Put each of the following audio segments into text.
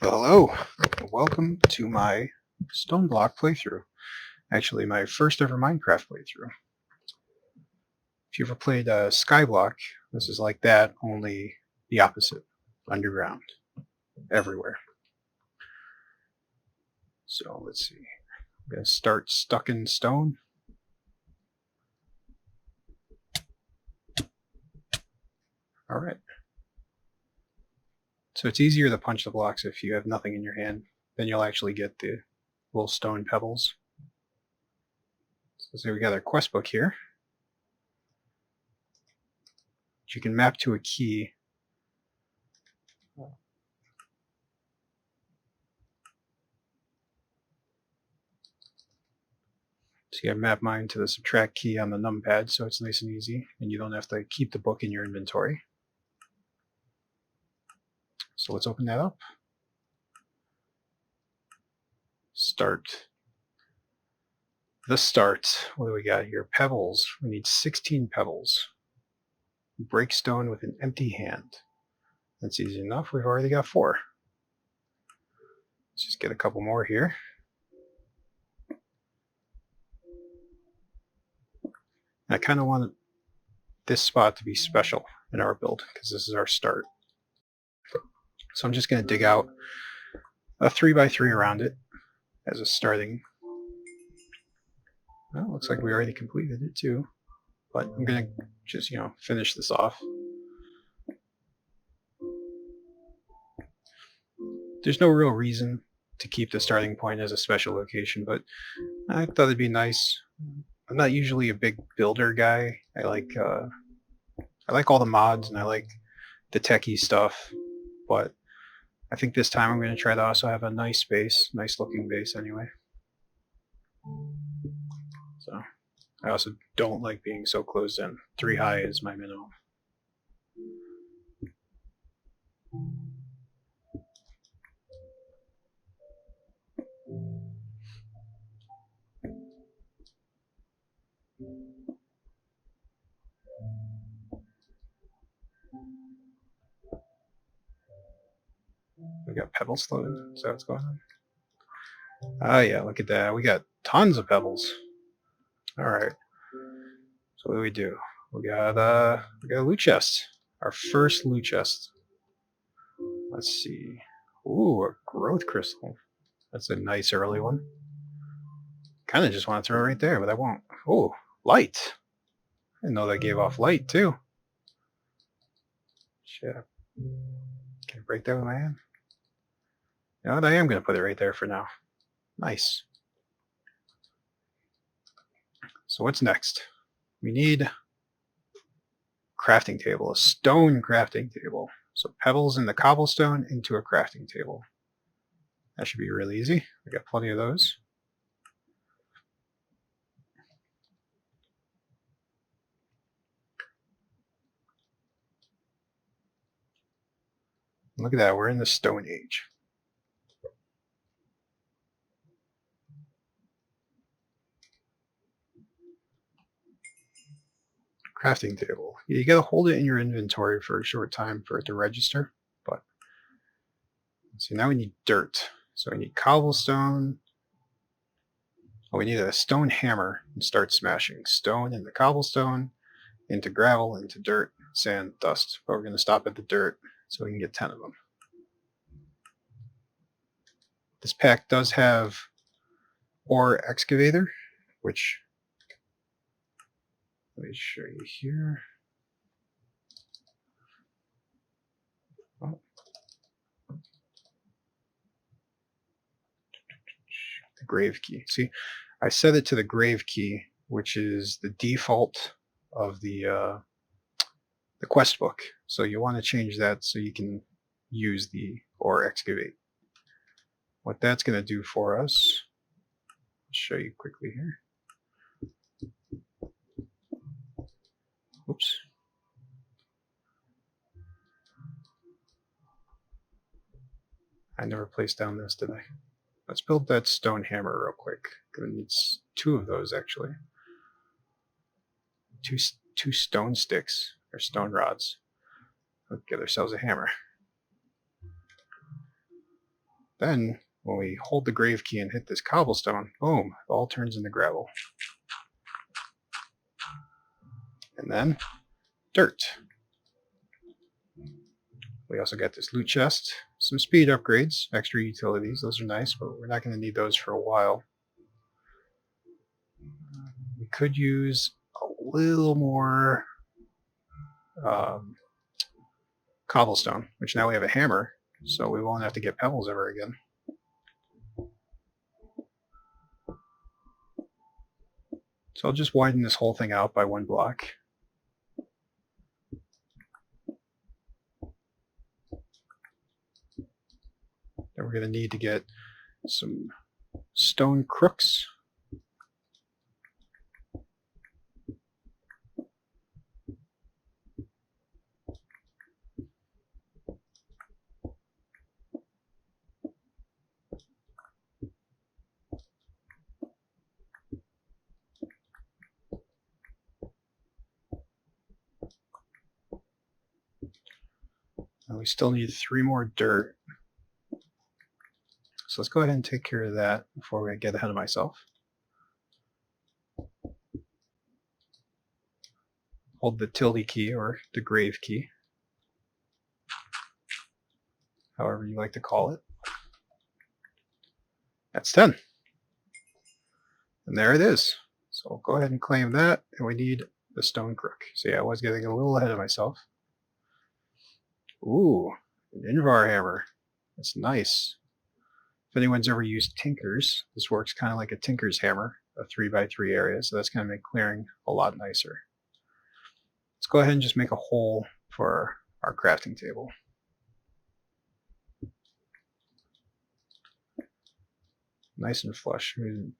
Hello, welcome to my StoneBlock playthrough. Actually, my first ever Minecraft playthrough. If you ever played Skyblock, this is like that, only the opposite. Underground. Everywhere. So let's see. I'm going to start stuck in stone. Alright. So it's easier to punch the blocks if you have nothing in your hand. Then you'll actually get the little stone pebbles. So we got our quest book here. Which you can map to a key. So I map mine to the subtract key on the numpad, so it's nice and easy, and you don't have to keep the book in your inventory. So let's open that up. Start. The start. What do we got here? Pebbles. We need 16 pebbles. Break stone with an empty hand. That's easy enough. We've already got 4. Let's just get a couple more here. I kind of want this spot to be special in our build because this is our start. So I'm just going to dig out a 3x3 around it as a starting. Well, looks like we already completed it too, but I'm going to just, finish this off. There's no real reason to keep the starting point as a special location, but I thought it'd be nice. I'm not usually a big builder guy. I like all the mods and I like the techie stuff, but I think this time I'm going to try to also have a nice base, nice looking base anyway. So I also don't like being so closed in. 3 high is my minimum. We got pebbles floating. Is that what's going on? Oh yeah, look at that. We got tons of pebbles. Alright. So what do we do? We got a loot chest. Our first loot chest. Let's see. Ooh, a growth crystal. That's a nice early one. Kind of just want to throw it right there, but I won't. Ooh, light. I didn't know that gave off light too. Shit. Can I break that with my hand? You know what? I am going to put it right there for now. Nice. So what's next? We need crafting table, a stone crafting table. So pebbles in the cobblestone into a crafting table. That should be really easy. We got plenty of those. Look at that, we're in the Stone Age. Crafting table. You gotta hold it in your inventory for a short time for it to register. But see, now we need dirt. So we need cobblestone. Oh, we need a stone hammer and start smashing stone into cobblestone, into gravel, into dirt, sand, dust. But we're going to stop at the dirt so we can get 10 of them. This pack does have ore excavator, which let me show you here. Oh. The grave key. See, I set it to the grave key, which is the default of the quest book. So you want to change that so you can use the ore excavate. What that's going to do for us, I'll show you quickly here. Oops. I never placed down this, did I? Let's build that stone hammer real quick. Gonna need 2 of those actually. Two stone sticks or stone rods. Let's get ourselves a hammer. Then, when we hold the grave key and hit this cobblestone, boom, it all turns into gravel. And then, dirt. We also got this loot chest, some speed upgrades, extra utilities. Those are nice, but we're not going to need those for a while. We could use a little more cobblestone, which now we have a hammer, so we won't have to get pebbles ever again. So I'll just widen this whole thing out by 1 block. Then we're going to need to get some stone crooks. And we still need 3 more dirt. So let's go ahead and take care of that before we get ahead of myself. Hold the tilde key or the grave key, however you like to call it. That's 10. And there it is. So we'll go ahead and claim that, and we need the stone crook. So yeah, I was getting a little ahead of myself. Ooh, an Invar hammer. That's nice. If anyone's ever used Tinkers, this works kind of like a Tinker's hammer, a 3x3 area, so that's going to make clearing a lot nicer. Let's go ahead and just make a hole for our crafting table. Nice and flush. I mean,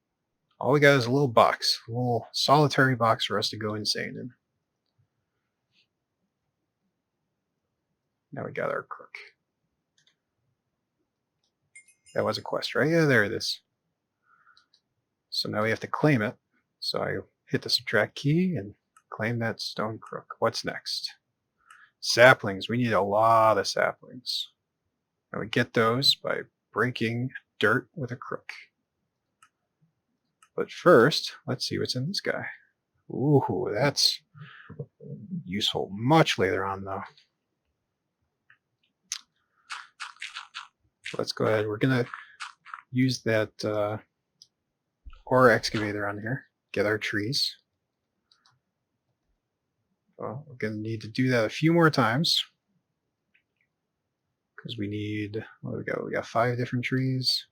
all we got is a little box, a little solitary box for us to go insane in. Now we got our crook. That was a quest, right? Yeah, there it is. So now we have to claim it. So I hit the subtract key and claim that stone crook. What's next? Saplings. We need a lot of saplings. And we get those by breaking dirt with a crook. But first, let's see what's in this guy. Ooh, that's useful much later on, though. Let's go ahead. We're going to use that ore excavator on here. Get our trees. Well, we're going to need to do that a few more times. Because we need, what do we got? We got 5 different trees.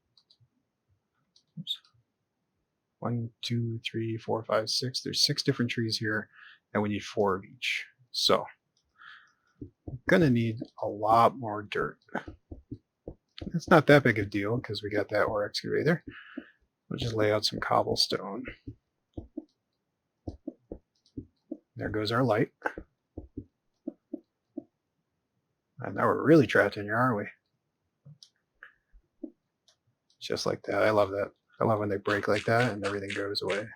Oops. 1, 2, 3, 4, 5, 6. There's 6 different trees here, and we need 4 of each. So, I'm going to need a lot more dirt. It's not that big of a deal because we got that ore excavator. We'll just lay out some cobblestone. There goes our light. And now we're really trapped in here, aren't we? Just like that. I love that. I love when they break like that and everything goes away.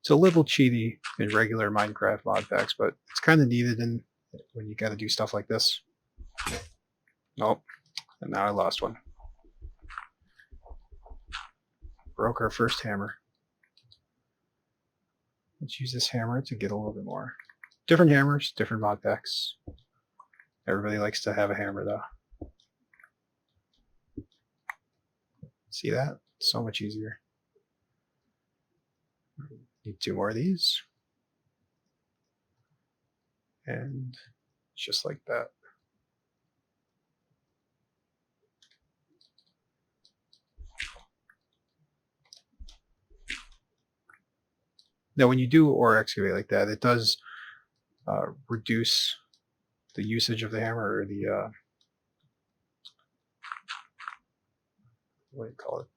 It's a little cheaty in regular Minecraft mod packs, but it's kind of needed in when you got to do stuff like this. Nope. And now I lost one. Broke our first hammer. Let's use this hammer to get a little bit more. Different hammers, different mod packs. Everybody likes to have a hammer, though. See that? So much easier. Need 2 more of these. And just like that. Now, when you do ore excavate like that, it does reduce the usage of the hammer, or the what do you call it?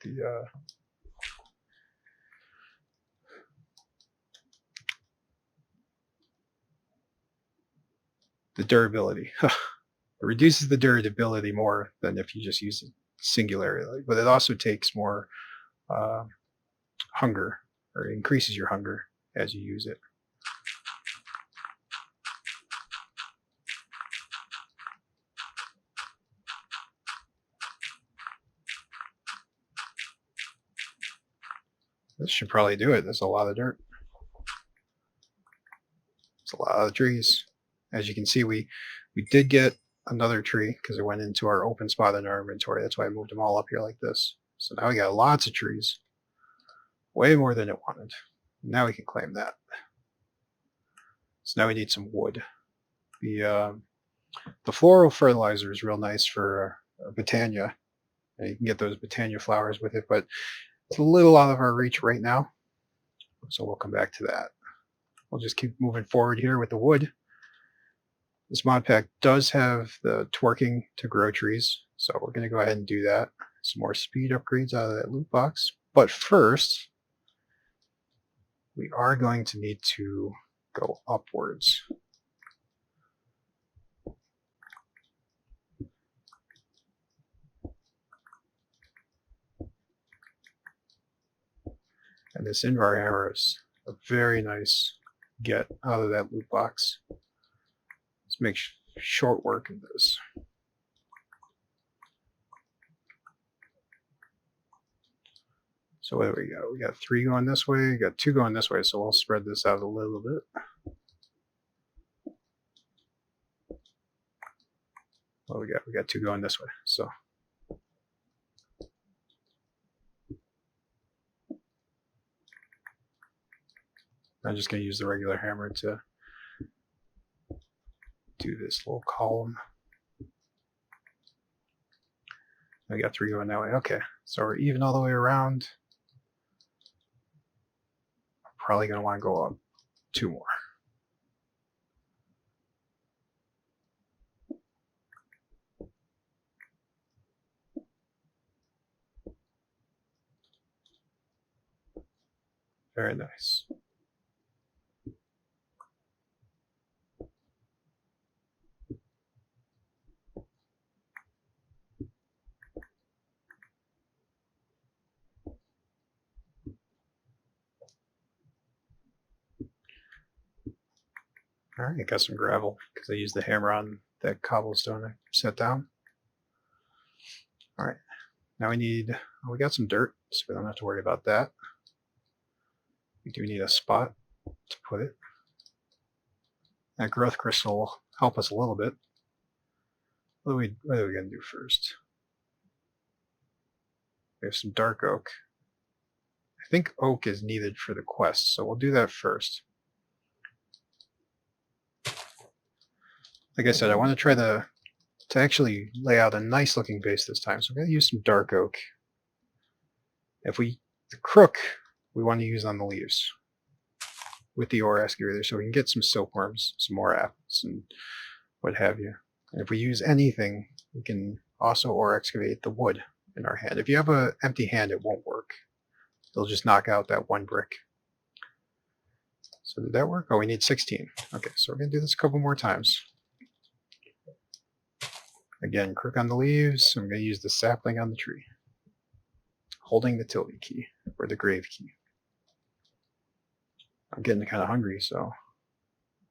The durability. It reduces the durability more than if you just use it singularly, but it also takes more hunger or it increases your hunger as you use it. This should probably do it. There's a lot of dirt. It's a lot of trees. As you can see, we did get another tree because it went into our open spot in our inventory. That's why I moved them all up here like this. So now we got lots of trees. Way more than it wanted. Now we can claim that. So now we need some wood. The floral fertilizer is real nice for Botania. And you can get those Botania flowers with it, but it's a little out of our reach right now. So we'll come back to that. We'll just keep moving forward here with the wood. This mod pack does have the twerking to grow trees, so we're going to go ahead and do that. Some more speed upgrades out of that loot box. But first, we are going to need to go upwards. And this Invar hammer is a very nice get out of that loot box. Let's make short work of this. So what do we got? We got 3 going this way, we got 2 going this way, so we'll spread this out a little bit. What we got? We got 2 going this way, so. I'm just going to use the regular hammer to do this little column. I got 3 going that way. Okay, so we're even all the way around. I'm probably going to want to go up 2 more. Very nice. Alright, got some gravel because I used the hammer on that cobblestone I set down. Alright, now we got some dirt, so we don't have to worry about that. We do need a spot to put it. That growth crystal will help us a little bit. What are we going to do first? We have some dark oak. I think oak is needed for the quest, so we'll do that first. Like I said, I want to try to actually lay out a nice looking base this time, so I'm going to use some dark oak. The crook we want to use on the leaves with the ore excavator, so we can get some silkworms, some more apples, and what have you. And if we use anything, we can also ore excavate the wood in our hand. If you have an empty hand, it won't work. It'll just knock out that 1 brick. So did that work? Oh, we need 16. Okay, so we're going to do this a couple more times. Again, crook on the leaves. I'm going to use the sapling on the tree, holding the tilde key, or the grave key. I'm getting kind of hungry, so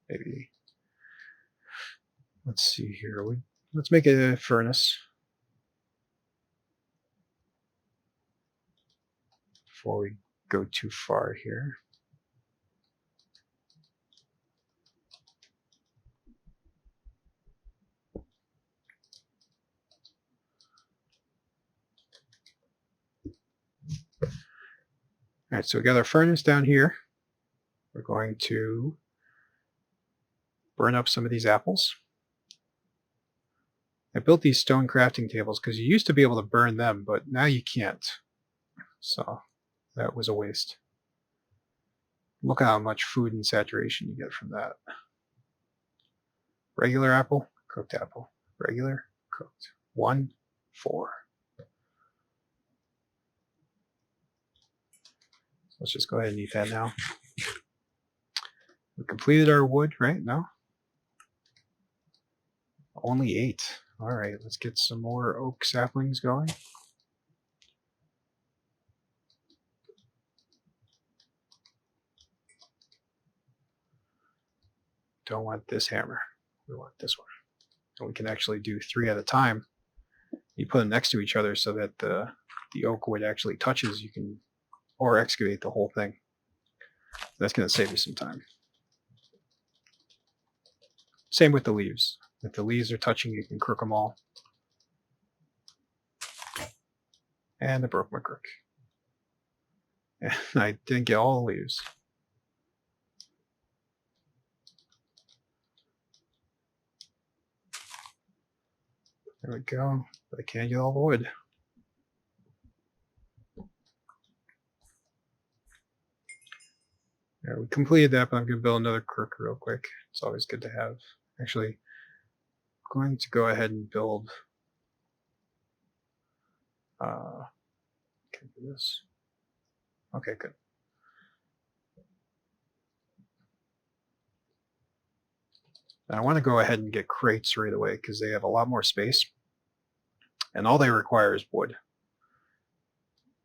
maybe, let's see here. Let's make a furnace before we go too far here. Alright, so we got our furnace down here. We're going to burn up some of these apples. I built these stone crafting tables because you used to be able to burn them, but now you can't. So that was a waste. Look how much food and saturation you get from that. Regular apple, cooked apple. Regular, cooked. 1, 4. Let's just go ahead and eat that now. We completed our wood, right? No? Only 8. Alright, let's get some more oak saplings going. don't want this hammer. We want this one. And we can actually do 3 at a time. You put them next to each other so that the oak wood actually touches. You can or excavate the whole thing. That's going to save you some time. Same with the leaves. If the leaves are touching, you can crook them all. And I broke my crook. And I didn't get all the leaves. There we go. But I can't get all the wood. There, we completed that, but I'm going to build another crook real quick. It's always good to have. Actually, I'm going to go ahead and build. Can I do this? Okay, good. And I want to go ahead and get crates right away because they have a lot more space. And all they require is wood.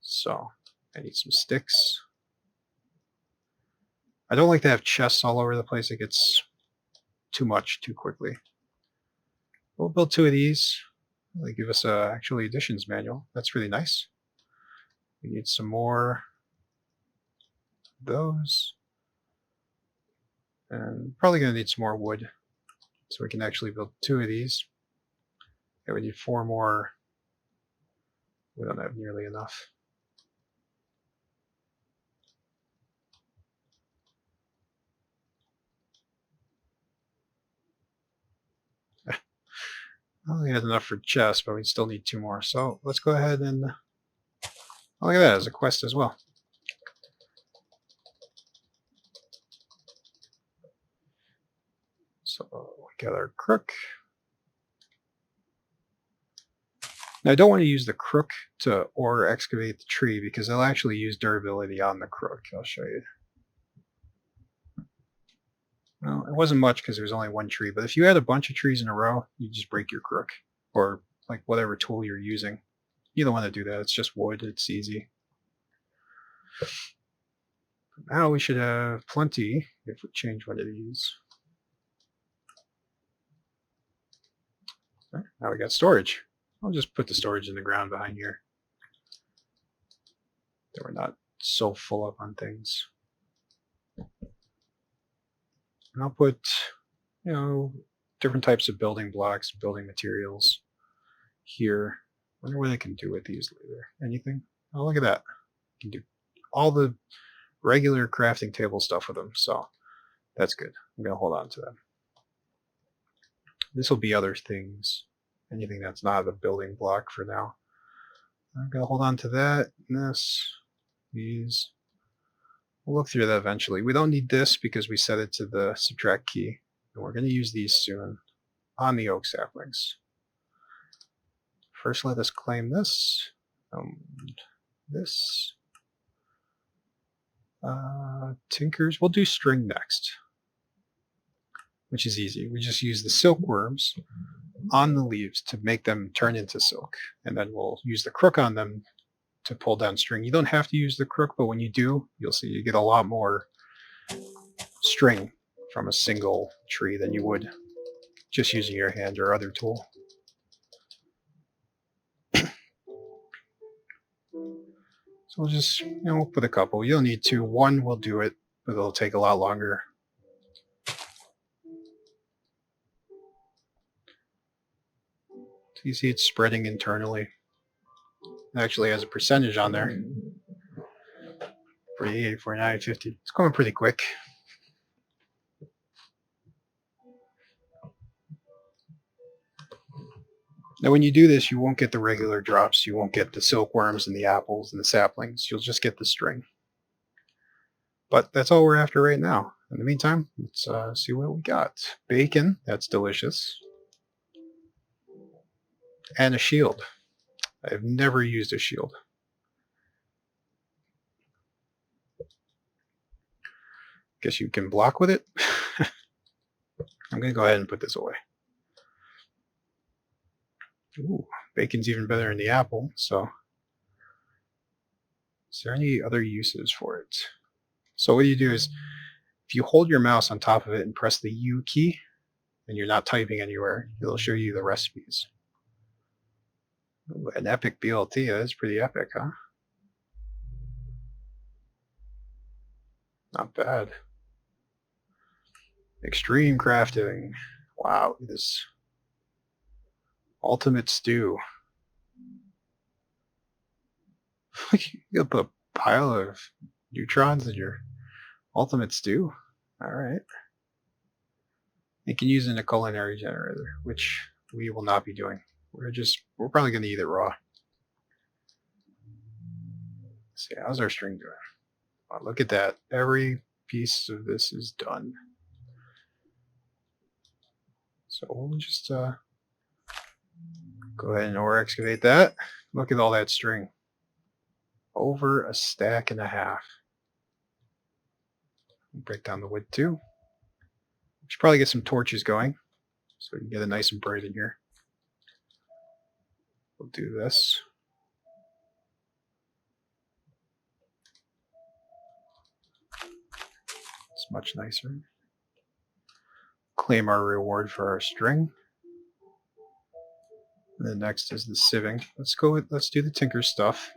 So I need some sticks. I don't like to have chests all over the place. It gets too much too quickly. We'll build 2 of these. They give us a actually additions manual. That's really nice. We need some more of those. And probably going to need some more wood. So we can actually build 2 of these. Okay, we need 4 more. We don't have nearly enough. I only have enough for chests, but we still need 2 more. So let's go ahead and oh, look at that as a quest as well. So we got our crook. Now I don't want to use the crook to or excavate the tree because it'll actually use durability on the crook. I'll show you. Well, it wasn't much because there was only 1 tree, but if you had a bunch of trees in a row, you just break your crook or like whatever tool you're using. You don't want to do that. It's just wood. It's easy. Now we should have plenty if we change one of these. Okay, now we got storage. I'll just put the storage in the ground behind here. That we're not so full up on things. And I'll put, different types of building blocks, building materials here. I wonder what I can do with these later. Anything? Oh, look at that. I can do all the regular crafting table stuff with them, so that's good. I'm going to hold on to them. This will be other things. Anything that's not a building block for now. I'm going to hold on to that, this, these. We'll look through that eventually. We don't need this because we set it to the subtract key. And we're going to use these soon on the oak saplings. First, let us claim this. This. Tinkers. We'll do string next, which is easy. We just use the silkworms on the leaves to make them turn into silk. And then we'll use the crook on them to pull down string. You don't have to use the crook, but when you do, you'll see you get a lot more string from a single tree than you would just using your hand or other tool. So we'll just, we'll put a couple. You'll need 2. 1 will do it, but it'll take a lot longer. So you see it's spreading internally. It actually has a percentage on there. 48, 49, 50. It's going pretty quick. Now when you do this, you won't get the regular drops. You won't get the silkworms and the apples and the saplings. You'll just get the string. But that's all we're after right now. In the meantime, let's see what we got. Bacon, that's delicious. And a shield. I've never used a shield. Guess you can block with it. I'm going to go ahead and put this away. Ooh, bacon's even better than the apple, so is there any other uses for it? So what you do is If you hold your mouse on top of it and press the U key, and you're not typing anywhere, it'll show you the recipes. Ooh, an epic BLT, that is pretty epic, huh? Not bad. Extreme crafting. Wow, look at this. Ultimate stew. You put a pile of neutrons in your ultimate stew. Alright. You can use it in a culinary generator, which we will not be doing. We're probably gonna eat it raw. Let's see, how's our string doing? Oh, look at that. Every piece of this is done. So we'll just go ahead and ore excavate that. Look at all that string. Over a stack and a half. Break down the wood too. We should probably get some torches going so we can get it nice and bright in here. We'll do this. It's much nicer. Claim our reward for our string. And then next is the sieving. Let's do the tinker stuff.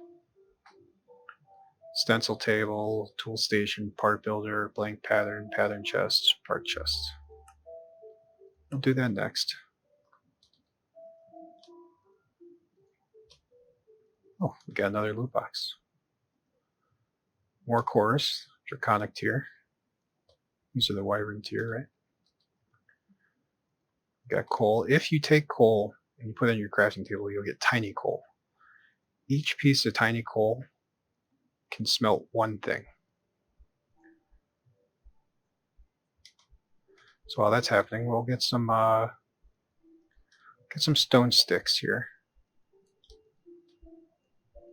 Stencil table, tool station, part builder, blank pattern, pattern chest, part chest. We'll do that next. Oh, we got another loot box. More chorus, draconic tier. These are the wyvern tier, right? We got coal. If you take coal and you put it on your crafting table, you'll get tiny coal. Each piece of tiny coal can smelt one thing. So while that's happening, we'll get some stone sticks here,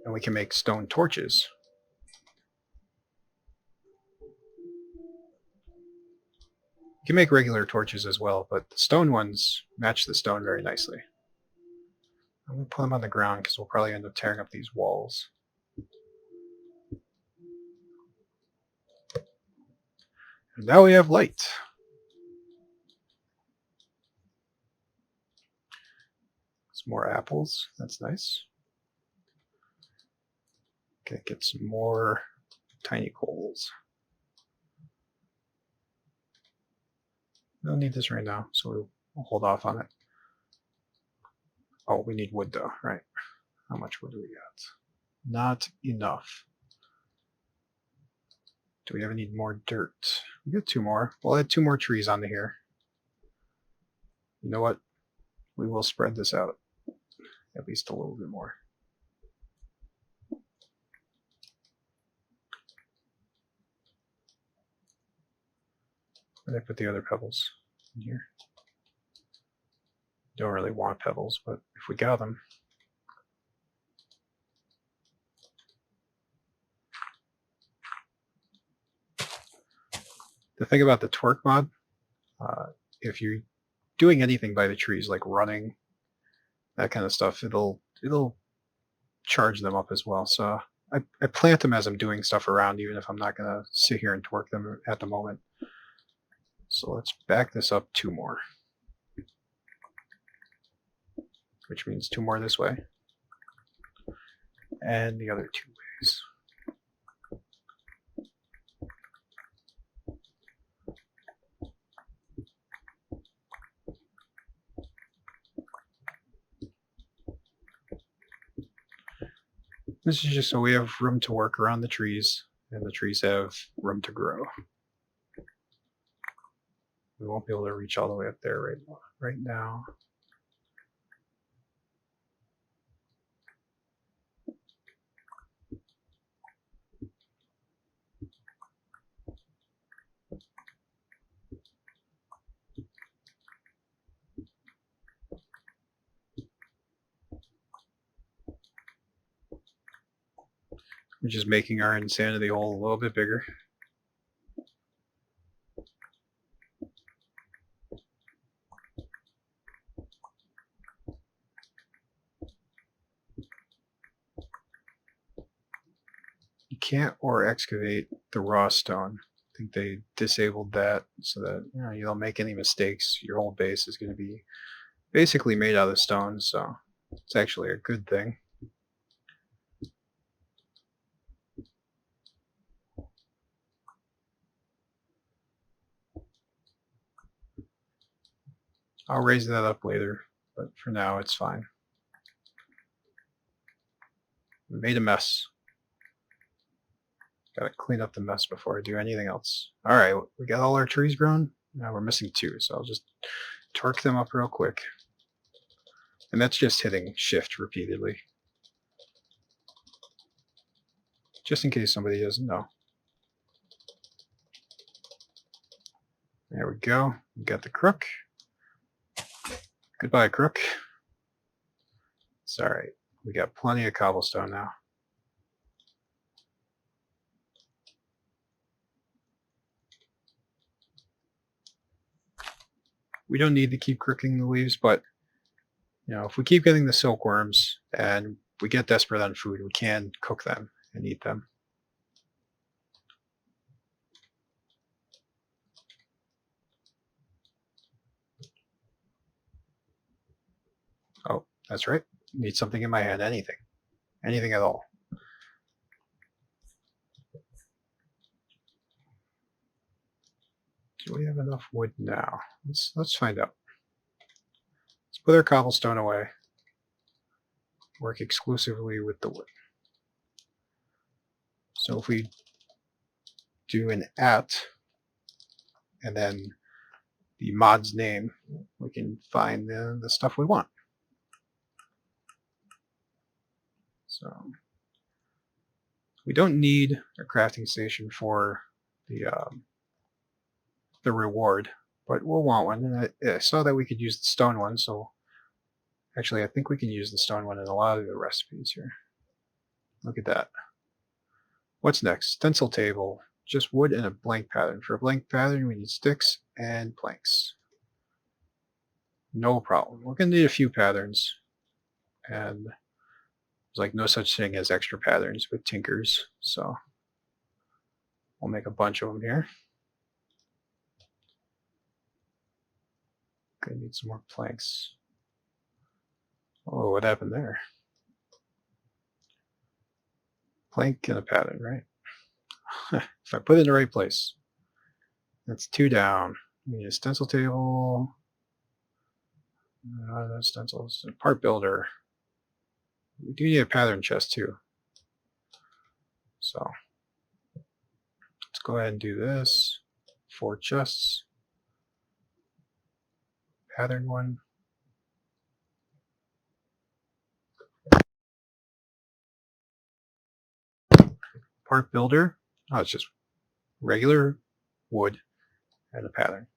and we can make stone torches. You can make regular torches as well, but the stone ones match the stone very nicely. I'm going to put them on the ground because we'll probably end up tearing up these walls. And now we have light. Some more apples. That's nice. Okay, get some more tiny coals. We don't need this right now, so we'll hold off on it. Oh, we need wood though, right? How much wood do we got? Not enough. Do we ever need more dirt? We got 2 more. We'll add 2 more trees onto here. You know what? We will spread this out at least a little bit more. Where did I put the other pebbles? In here. Don't really want pebbles, but if we got them. The thing about the twerk mod, if you're doing anything by the trees, like running, that kind of stuff, it'll charge them up as well. So I plant them as I'm doing stuff around, even if I'm not going to sit here and twerk them at the moment. So let's back this up 2 more. Which means 2 more this way. And the other 2 ways. This is just so we have room to work around the trees, and the trees have room to grow. We won't be able to reach all the way up there right now. We're just making our insanity hole a little bit bigger. You can't ore excavate the raw stone. think they disabled that so that you don't make any mistakes. Your whole base is going to be basically made out of stone, so it's actually a good thing. I'll raise that up later, but for now it's fine. We made a mess. Gotta clean up the mess before I do anything else. Alright, we got all our trees grown. Now we're missing 2, so I'll just torque them up real quick. And that's just hitting shift repeatedly. Just in case somebody doesn't know. There we go. We got the crook. Goodbye, crook. It's alright. We got plenty of cobblestone now. We don't need to keep crooking the leaves, but if we keep getting the silkworms and we get desperate on food, we can cook them and eat them. Oh, that's right. Need something in my hand. Anything. Anything at all. Do we have enough wood now? Let's find out. Let's put our cobblestone away. Work exclusively with the wood. So if we do an @ and then the mod's name, we can find the stuff we want. So we don't need a crafting station for the reward, but we'll want one. And I saw that we could use the stone one, so actually I think we can use the stone one in a lot of the recipes here. Look at that. What's next? Stencil table. Just wood and a blank pattern. For a blank pattern, we need sticks and planks. No problem. We're going to need a few patterns. And there's like no such thing as extra patterns with tinkers. So we'll make a bunch of them here. Gonna need some more planks. Oh, what happened there? Plank and a pattern, right? If I put it in the right place. That's 2 down. We need a stencil table. No stencils. A part builder. We do need a pattern chest too. So let's go ahead and do this. 4 chests. Pattern one. Part builder. Oh, it's just regular wood and a pattern.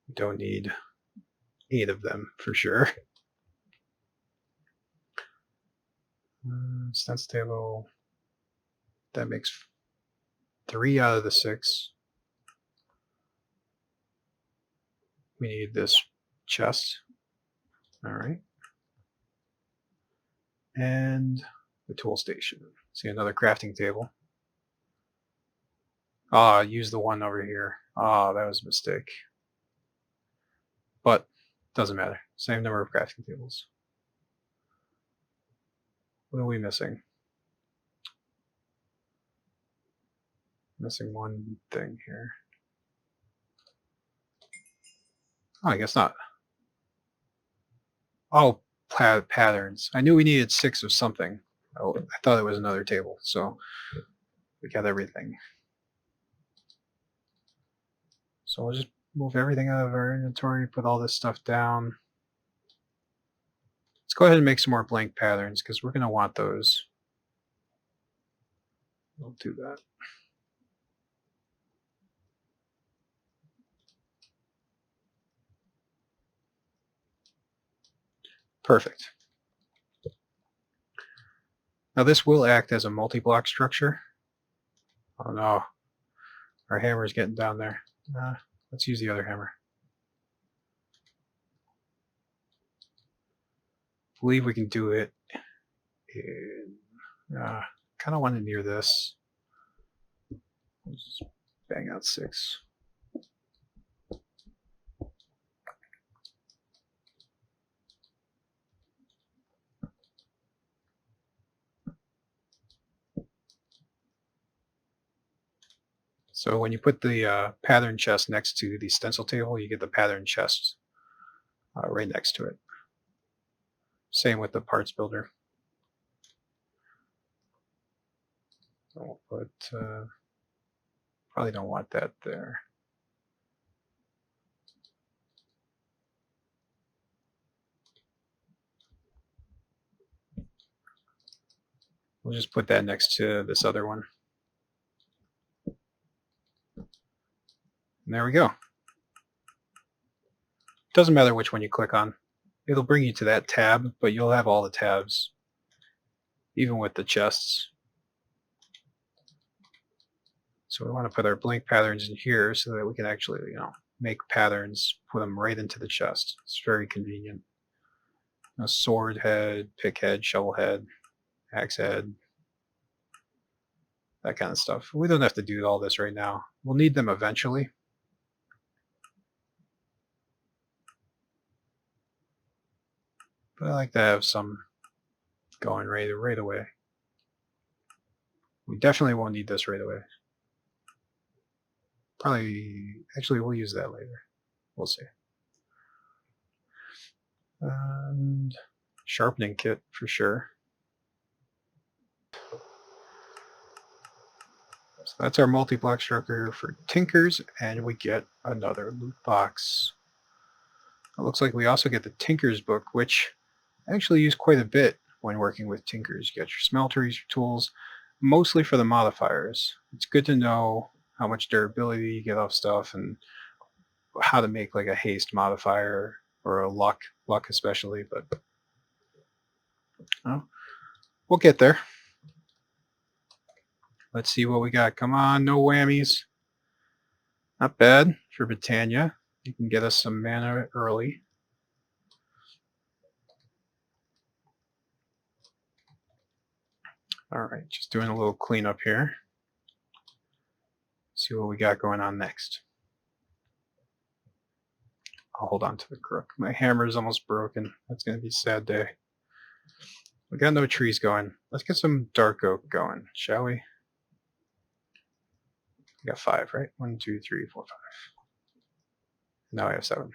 We don't need 8 of them for sure. Stencil table. That makes 3 out of the 6. We need this chest. All right. And the tool station. See another crafting table. Ah, use the one over here. Ah, that was a mistake. But doesn't matter. Same number of crafting tables. What are we missing? Missing one thing here. Oh, I guess not. Oh, patterns. I knew we needed 6 of something. Oh, I thought it was another table, so we got everything. So we'll just move everything out of our inventory, put all this stuff down. Let's go ahead and make some more blank patterns because we're going to want those. We'll do that. Perfect. Now this will act as a multi-block structure. Oh no, our hammer's getting down there. Let's use the other hammer. I believe we can do it in, kind of want it near this. Let's bang out 6. So when you put the pattern chest next to the stencil table, you get the pattern chest right next to it. Same with the parts builder. So we'll put, probably don't want that there. We'll just put that next to this other one. And there we go. Doesn't matter which one you click on. It'll bring you to that tab, but you'll have all the tabs, even with the chests. So we want to put our blank patterns in here so that we can actually, make patterns, put them right into the chest. It's very convenient. A sword head, pick head, shovel head, axe head, that kind of stuff. We don't have to do all this right now. We'll need them eventually. But I like to have some going right away. We definitely won't need this right away. Actually, we'll use that later. We'll see. And sharpening kit for sure. So that's our multi-block structure for Tinkers, and we get another loot box. It looks like we also get the Tinker's book, which I actually use quite a bit when working with Tinkers. You get your smelteries, your tools, mostly for the modifiers. It's good to know how much durability you get off stuff and how to make like a haste modifier or a luck especially, but we'll get there. Let's see what we got. Come on, no whammies. Not bad for Britannia. You can get us some mana early. All right, just doing a little cleanup here. See what we got going on next. I'll hold on to the crook. My hammer is almost broken. That's going to be a sad day. We got no trees going. Let's get some dark oak going, shall we? We got 5, right? 1, 2, 3, 4, 5. Now I have 7.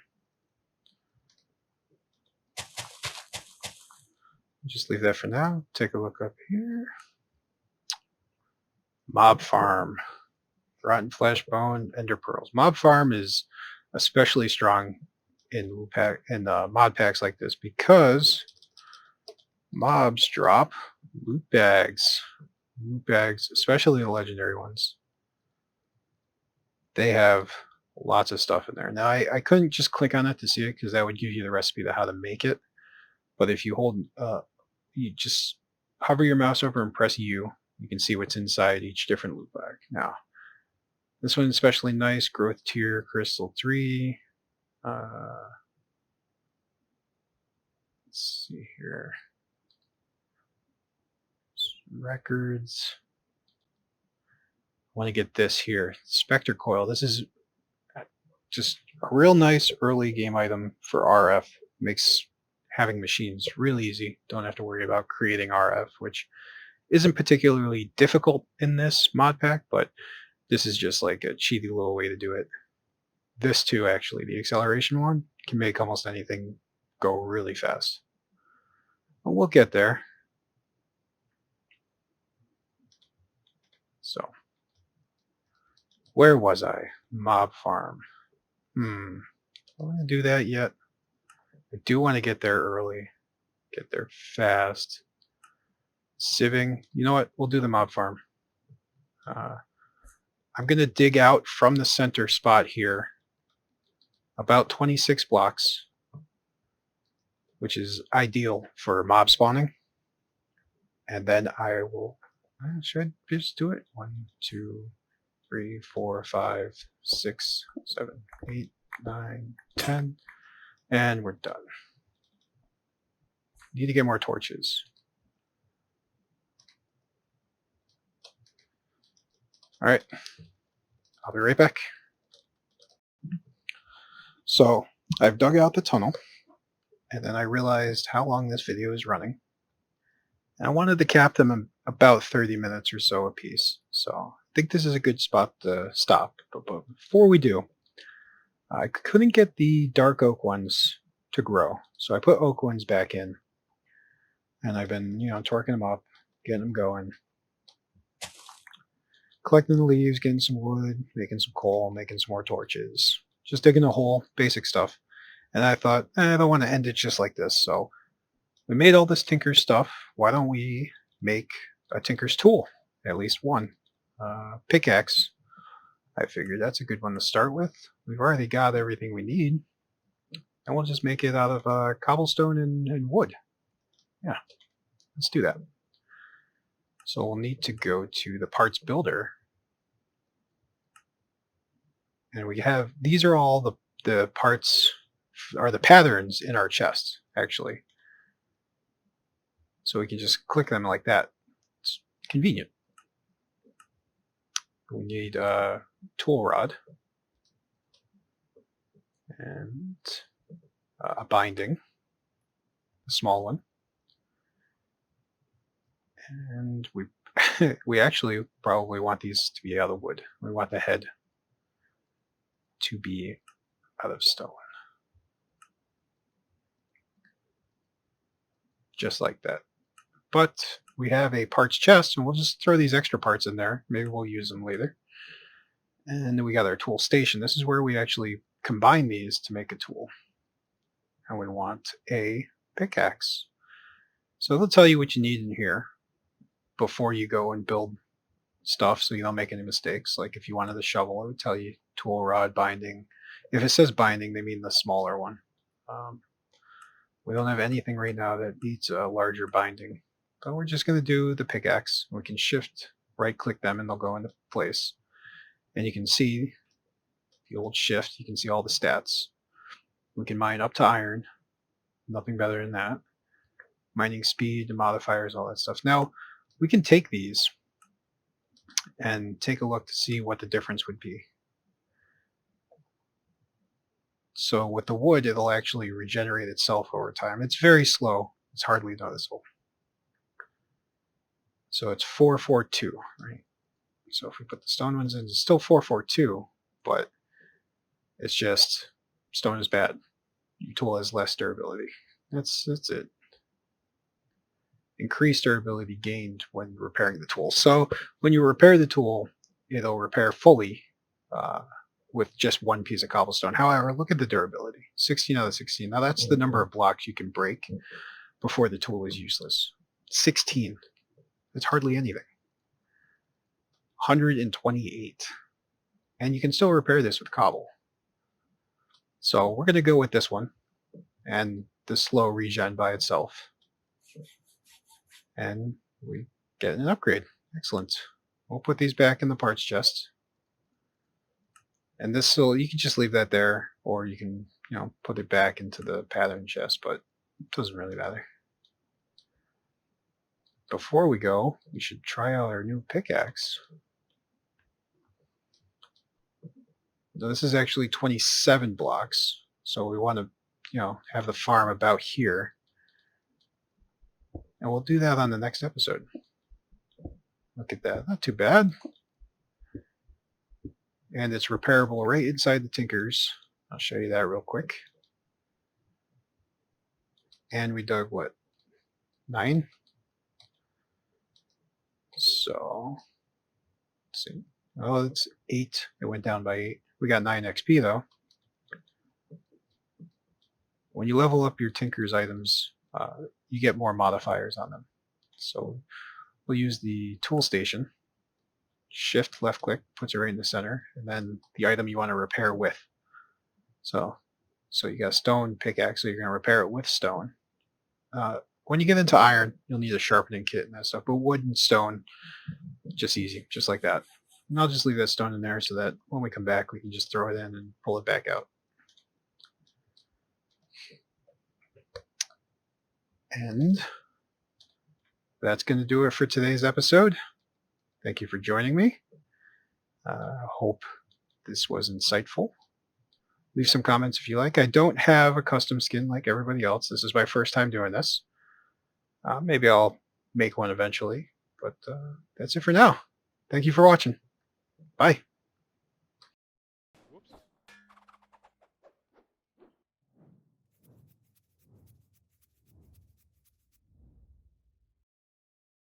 Just leave that for now. Take a look up here. Mob Farm. Rotten Flesh, Bone, Ender Pearls. Mob Farm is especially strong in mod packs like this because mobs drop loot bags. Loot bags, especially the legendary ones. They have lots of stuff in there. Now, I couldn't just click on it to see it because that would give you the recipe to how to make it. But if you you just hover your mouse over and press U, you can see what's inside each different loot bag. Now, this one's especially nice. Growth tier, crystal 3. Let's see here. Records. I want to get this here. Spectre Coil. This is just a real nice early game item for RF. Makes having machines real easy. Don't have to worry about creating RF, which isn't particularly difficult in this mod pack, but this is just like a cheaty little way to do it. This too, actually, the acceleration one, can make almost anything go really fast. But we'll get there. So, where was I? Mob Farm. I don't want to do that yet. I do want to get there early. Get there fast. Sieving. You know what? We'll do the Mob Farm. I'm going to dig out from the center spot here about 26 blocks, which is ideal for mob spawning. And then I will, should I just do it? 1, 2, 3, 4, 5, 6, 7, 8, 9, 10, and we're done. Need to get more torches. All right. I'll be right back. So I've dug out the tunnel, and then I realized how long this video is running. And I wanted to cap them in about 30 minutes or so a piece. So I think this is a good spot to stop. But before we do, I couldn't get the dark oak ones to grow. So I put oak ones back in. And I've been, torquing them up, getting them going. Collecting the leaves, getting some wood, making some coal, making some more torches. Just digging a hole, basic stuff. And I thought, I don't want to end it just like this. So we made all this Tinker's stuff. Why don't we make a Tinker's tool? At least one. Pickaxe. I figured that's a good one to start with. We've already got everything we need. And we'll just make it out of cobblestone and wood. Yeah, let's do that. So we'll need to go to the parts builder. And we have, these are all the parts, or the patterns in our chest, actually. So we can just click them like that. It's convenient. We need a tool rod and a binding, a small one. And we actually probably want these to be out of wood. We want the head to be out of stone. Just like that. But we have a parts chest, and we'll just throw these extra parts in there. Maybe we'll use them later. And then we got our tool station. This is where we actually combine these to make a tool. And we want a pickaxe. So they'll tell you what you need in here before you go and build stuff so you don't make any mistakes. Like if you wanted a shovel, it would tell you tool rod binding. If it says binding, they mean the smaller one. We don't have anything right now that needs a larger binding. So we're just going to do the pickaxe. We can shift, right click them, and they'll go into place. And you can see the old shift. You can see all the stats. We can mine up to iron. Nothing better than that. Mining speed, the modifiers, all that stuff. Now, we can take these and take a look to see what the difference would be. So with the wood, it'll actually regenerate itself over time. It's very slow. It's hardly noticeable. So it's 442, right? So if we put the stone ones in, it's still 442, but it's just stone is bad. Your tool has less durability. That's it. Increased durability gained when repairing the tool. So when you repair the tool, it'll repair fully with just one piece of cobblestone. However, look at the durability. 16 out of 16. Now that's the number of blocks you can break before the tool is useless. 16. It's hardly anything. 128. And you can still repair this with cobble. So we're going to go with this one and the slow regen by itself. And we get an upgrade. Excellent. We'll put these back in the parts chest. And this will, you can just leave that there, or you can, put it back into the pattern chest, but it doesn't really matter. Before we go, we should try out our new pickaxe. Now this is actually 27 blocks, so we want to, have the farm about here. And we'll do that on the next episode. Look at that. Not too bad. And it's repairable right inside the Tinkers. I'll show you that real quick. And we dug what? 9? So, let's see. Oh, it's 8. It went down by 8. We got 9 XP though. When you level up your Tinker's items, you get more modifiers on them. So we'll use the tool station. Shift left click puts it right in the center, and then the item you want to repair with. So you got a stone pickaxe, so you're going to repair it with stone. When you get into iron, you'll need a sharpening kit and that stuff, but wood and stone, just easy, just like that. And I'll just leave that stone in there so that when we come back, we can just throw it in and pull it back out. And that's going to do it for today's episode. Thank you for joining me. Hope this was insightful. Leave some comments if you like. I don't have a custom skin like everybody else. This is my first time doing this. Maybe I'll make one eventually, but that's it for now. Thank you for watching. Bye.